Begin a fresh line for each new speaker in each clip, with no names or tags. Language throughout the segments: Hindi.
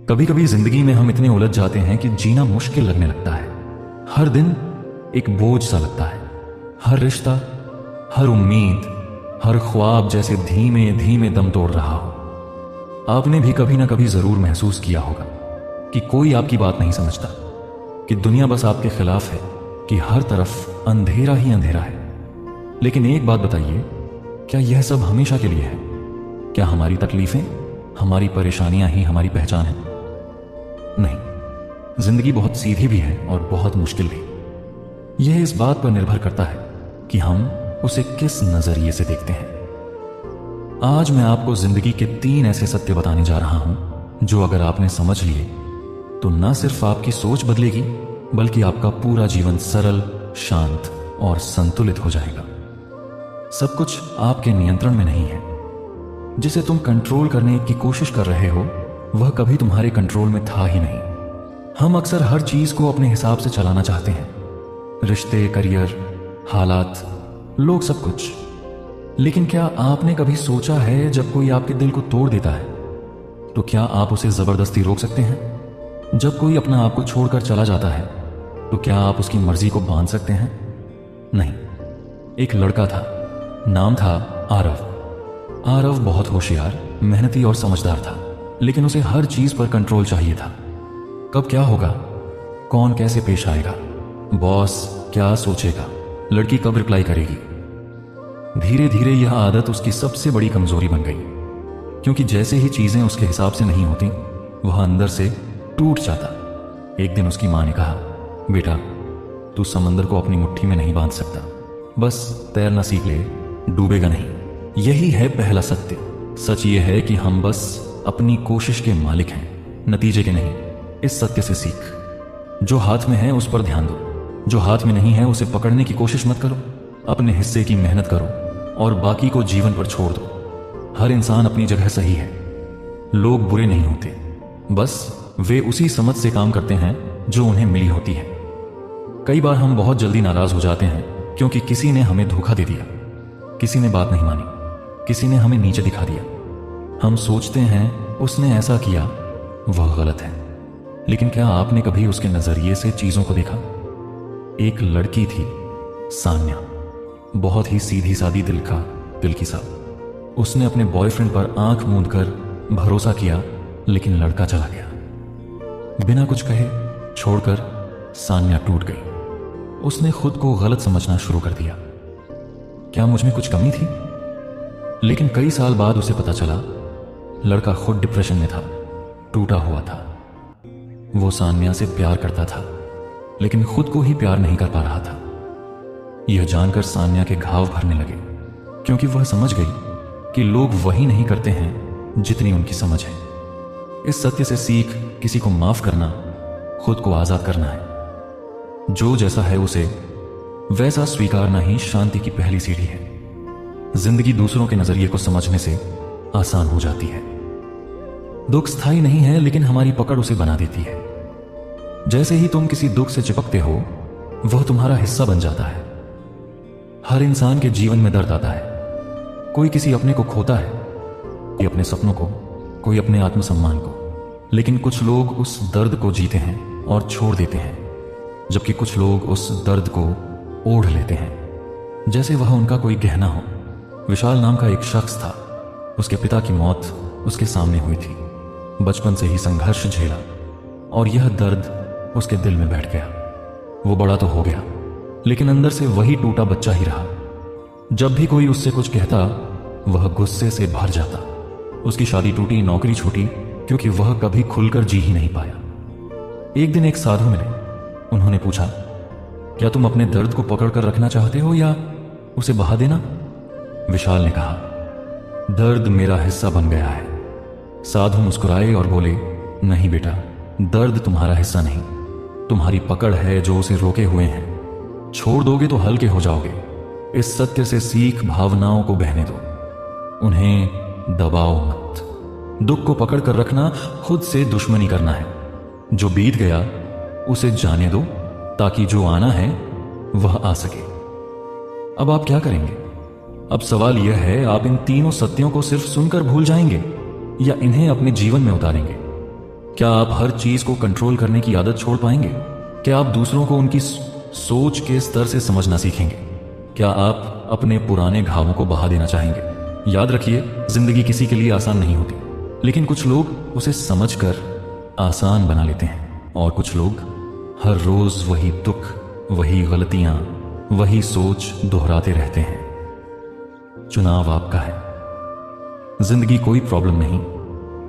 कभी कभी जिंदगी में हम इतने उलझ जाते हैं कि जीना मुश्किल लगने लगता है। हर दिन एक बोझ सा लगता है। हर रिश्ता, हर उम्मीद, हर ख्वाब जैसे धीमे धीमे दम तोड़ रहा हो। आपने भी कभी ना कभी जरूर महसूस किया होगा कि कोई आपकी बात नहीं समझता, कि दुनिया बस आपके खिलाफ है, कि हर तरफ अंधेरा ही अंधेरा है। लेकिन एक बात बताइए, क्या यह सब हमेशा के लिए है? क्या हमारी तकलीफें, हमारी परेशानियां ही हमारी पहचान है? नहीं, जिंदगी बहुत सीधी भी है और बहुत मुश्किल भी। यह इस बात पर निर्भर करता है कि हम उसे किस नजरिए से देखते हैं। आज मैं आपको जिंदगी के 3 ऐसे सत्य बताने जा रहा हूं जो अगर आपने समझ लिए तो न सिर्फ आपकी सोच बदलेगी, बल्कि आपका पूरा जीवन सरल, शांत और संतुलित हो जाएगा। सब कुछ आपके नियंत्रण में नहीं है। जिसे तुम कंट्रोल करने की कोशिश कर रहे हो वह कभी तुम्हारे कंट्रोल में था ही नहीं। हम अक्सर हर चीज को अपने हिसाब से चलाना चाहते हैं, रिश्ते, करियर, हालात, लोग, सब कुछ। लेकिन क्या आपने कभी सोचा है, जब कोई आपके दिल को तोड़ देता है तो क्या आप उसे जबरदस्ती रोक सकते हैं? जब कोई अपना आप को छोड़कर चला जाता है तो क्या आप उसकी मर्जी को बांध सकते हैं? नहीं। एक लड़का था, नाम था आरव। आरव बहुत होशियार, मेहनती और समझदार था, लेकिन उसे हर चीज पर कंट्रोल चाहिए था। कब क्या होगा, कौन कैसे पेश आएगा, बॉस क्या सोचेगा, लड़की कब रिप्लाई करेगी। धीरे धीरे यह आदत उसकी सबसे बड़ी कमजोरी बन गई, क्योंकि जैसे ही चीजें उसके हिसाब से नहीं होती वह अंदर से टूट जाता। एक दिन उसकी मां ने कहा, बेटा तू समंदर को अपनी मुट्ठी में नहीं बांध सकता, बस तैरना सीख ले, डूबेगा नहीं। यही है पहला सत्य। सच यह है कि हम बस अपनी कोशिश के मालिक हैं, नतीजे के नहीं। इस सत्य से सीख। जो हाथ में है उस पर ध्यान दो, जो हाथ में नहीं है उसे पकड़ने की कोशिश मत करो। अपने हिस्से की मेहनत करो और बाकी को जीवन पर छोड़ दो। हर इंसान अपनी जगह सही है। लोग बुरे नहीं होते, बस वे उसी समझ से काम करते हैं जो उन्हें मिली होती है। कई बार हम बहुत जल्दी नाराज हो जाते हैं क्योंकि किसी ने हमें धोखा दे दिया, किसी ने बात नहीं मानी, किसी ने हमें नीचे दिखा दिया। हम सोचते हैं उसने ऐसा किया, वह गलत है। लेकिन क्या आपने कभी उसके नजरिए से चीजों को देखा? एक लड़की थी, सान्या, बहुत ही सीधी सादी दिल की साहब। उसने अपने बॉयफ्रेंड पर आंख मूंद कर भरोसा किया, लेकिन लड़का चला गया। बिना कुछ कहे छोड़कर सान्या टूट गई। उसने खुद को गलत समझना शुरू कर दिया। क्या मुझ में कुछ कमी थी? लेकिन कई साल बाद उसे पता चला लड़का खुद डिप्रेशन में था, टूटा हुआ था। वो सान्या से प्यार करता था, लेकिन खुद को ही प्यार नहीं कर पा रहा था। यह जानकर सान्या के घाव भरने लगे, क्योंकि वह समझ गई कि लोग वही नहीं करते हैं जितनी उनकी समझ है। इस सत्य से सीख, किसी को माफ करना खुद को आजाद करना है। जो जैसा है उसे वैसा स्वीकारना ही शांति की पहली सीढ़ी है। जिंदगी दूसरों के नजरिए को समझने से आसान हो जाती है। दुख स्थायी नहीं है, लेकिन हमारी पकड़ उसे बना देती है। जैसे ही तुम किसी दुख से चिपकते हो, वह तुम्हारा हिस्सा बन जाता है। हर इंसान के जीवन में दर्द आता है। कोई किसी अपने को खोता है, कोई अपने सपनों को, कोई अपने आत्मसम्मान को। लेकिन कुछ लोग उस दर्द को जीते हैं और छोड़ देते हैं, जबकि कुछ लोग उस दर्द को ओढ़ लेते हैं जैसे वह उनका कोई गहना हो। विशाल नाम का एक शख्स था। उसके पिता की मौत उसके सामने हुई थी। बचपन से ही संघर्ष झेला और यह दर्द उसके दिल में बैठ गया। वो बड़ा तो हो गया, लेकिन अंदर से वही टूटा बच्चा ही रहा। जब भी कोई उससे कुछ कहता, वह गुस्से से भर जाता। उसकी शादी टूटी, नौकरी छूटी, क्योंकि वह कभी खुलकर जी ही नहीं पाया। एक दिन एक साधु मिले। उन्होंने पूछा, क्या तुम अपने दर्द को पकड़कर रखना चाहते हो या उसे बहा देना? विशाल ने कहा, दर्द मेरा हिस्सा बन गया है। साधु मुस्कुराए और बोले, नहीं बेटा, दर्द तुम्हारा हिस्सा नहीं, तुम्हारी पकड़ है जो उसे रोके हुए हैं। छोड़ दोगे तो हल्के हो जाओगे। इस सत्य से सीख, भावनाओं को बहने दो, उन्हें दबाओ मत। दुख को पकड़ कर रखना खुद से दुश्मनी करना है। जो बीत गया उसे जाने दो, ताकि जो आना है वह आ सके। अब आप क्या करेंगे? अब सवाल यह है, आप इन तीनों सत्यों को सिर्फ सुनकर भूल जाएंगे या इन्हें अपने जीवन में उतारेंगे? क्या आप हर चीज को कंट्रोल करने की आदत छोड़ पाएंगे? क्या आप दूसरों को उनकी सोच के स्तर से समझना सीखेंगे? क्या आप अपने पुराने घावों को बहा देना चाहेंगे? याद रखिए, जिंदगी किसी के लिए आसान नहीं होती, लेकिन कुछ लोग उसे समझकर आसान बना लेते हैं और कुछ लोग हर रोज वही दुख, वही गलतियां, वही सोच दोहराते रहते हैं। चुनाव आपका है। जिंदगी कोई प्रॉब्लम नहीं,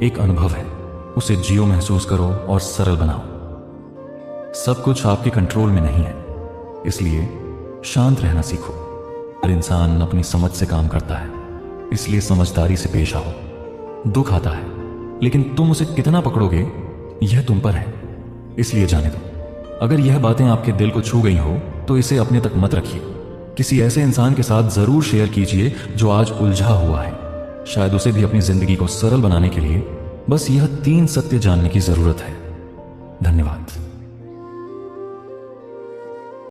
एक अनुभव है। उसे जियो, महसूस करो और सरल बनाओ। सब कुछ आपके कंट्रोल में नहीं है, इसलिए शांत रहना सीखो। हर इंसान अपनी समझ से काम करता है, इसलिए समझदारी से पेश आओ। दुख आता है, लेकिन तुम उसे कितना पकड़ोगे यह तुम पर है, इसलिए जाने दो। अगर यह बातें आपके दिल को छू गई हो तो इसे अपने तक मत रखिए। किसी ऐसे इंसान के साथ जरूर शेयर कीजिए जो आज उलझा हुआ है। शायद उसे भी अपनी जिंदगी को सरल बनाने के लिए बस यह 3 सत्य जानने की जरूरत है। धन्यवाद।